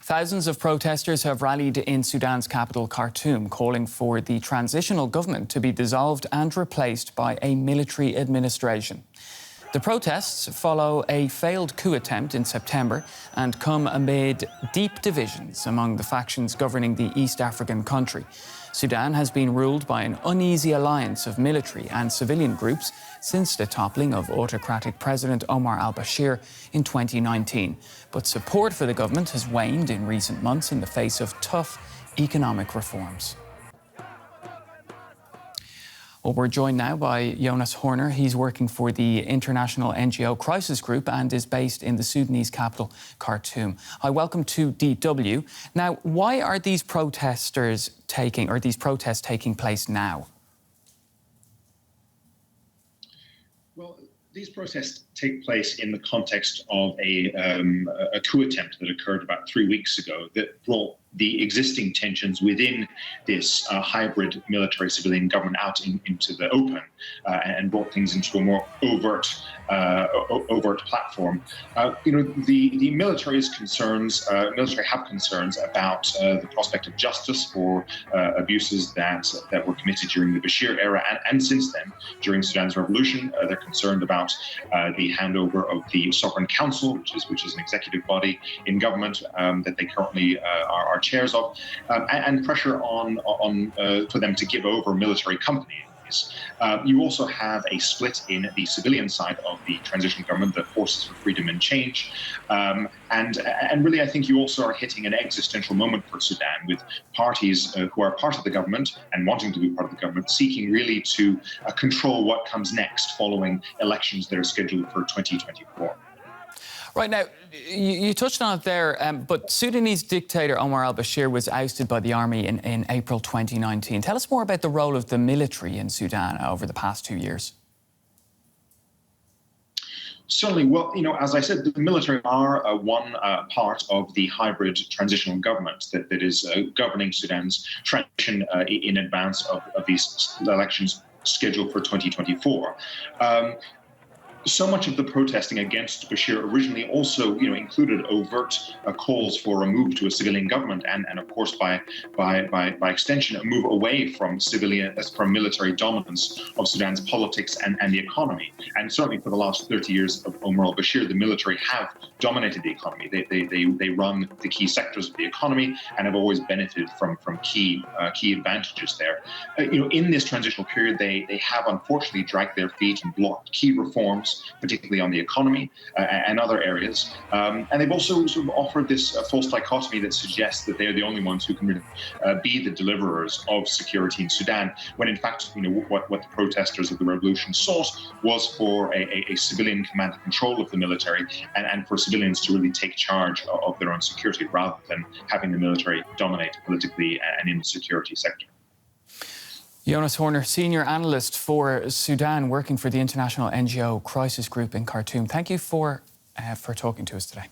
Thousands of protesters have rallied in Sudan's capital, Khartoum, calling for the transitional government to be dissolved and replaced by a military administration. The protests follow a failed coup attempt in September and come amid deep divisions among the factions governing the East African country. Sudan has been ruled by an uneasy alliance of military and civilian groups since the toppling of autocratic President Omar al-Bashir in 2019. But support for the government has waned in recent months in the face of tough economic reforms. Well, we're joined now by Jonas Horner. He's working for the international NGO Crisis Group and is based in the Sudanese capital, Khartoum. Hi, welcome to DW. Now, why are these protests taking place now? Well, these protests take place in the context of a coup attempt that occurred about 3 weeks ago that brought the existing tensions within this hybrid military-civilian government out into the open and brought things into a more overt platform. The military have concerns about the prospect of justice for abuses that were committed during the Bashir era and since then during Sudan's revolution. They're concerned about the handover of the Sovereign Council, which is an executive body in government that they currently are chairs of, and pressure for them to give over military companies. You also have a split in the civilian side of the transitional government, the Forces for Freedom and Change. And really, I think you also are hitting an existential moment for Sudan, with parties who are part of the government and wanting to be part of the government, seeking really to control what comes next following elections that are scheduled for 2024. Right, now, you touched on it there, but Sudanese dictator Omar al-Bashir was ousted by the army in April 2019. Tell us more about the role of the military in Sudan over the past 2 years. Certainly. Well, as I said, the military are one part of the hybrid transitional government that is governing Sudan's transition in advance of these elections scheduled for 2024. So much of the protesting against Bashir originally also, included overt calls for a move to a civilian government, and of course, by extension, a move away from military dominance of Sudan's politics and the economy. And certainly for the last 30 years of Omar al-Bashir, the military have dominated the economy. They run the key sectors of the economy and have always benefited from key advantages there. In this transitional period, they have unfortunately dragged their feet and blocked key reforms, particularly on the economy and other areas. And they've also sort of offered this false dichotomy that suggests that they're the only ones who can really be the deliverers of security in Sudan, when in fact, what the protesters of the revolution sought was for a civilian command and control of the military and for civilians to really take charge of their own security rather than having the military dominate politically and in the security sector. Jonas Horner, Senior Analyst for Sudan, working for the international NGO Crisis Group in Khartoum. Thank you for talking to us today.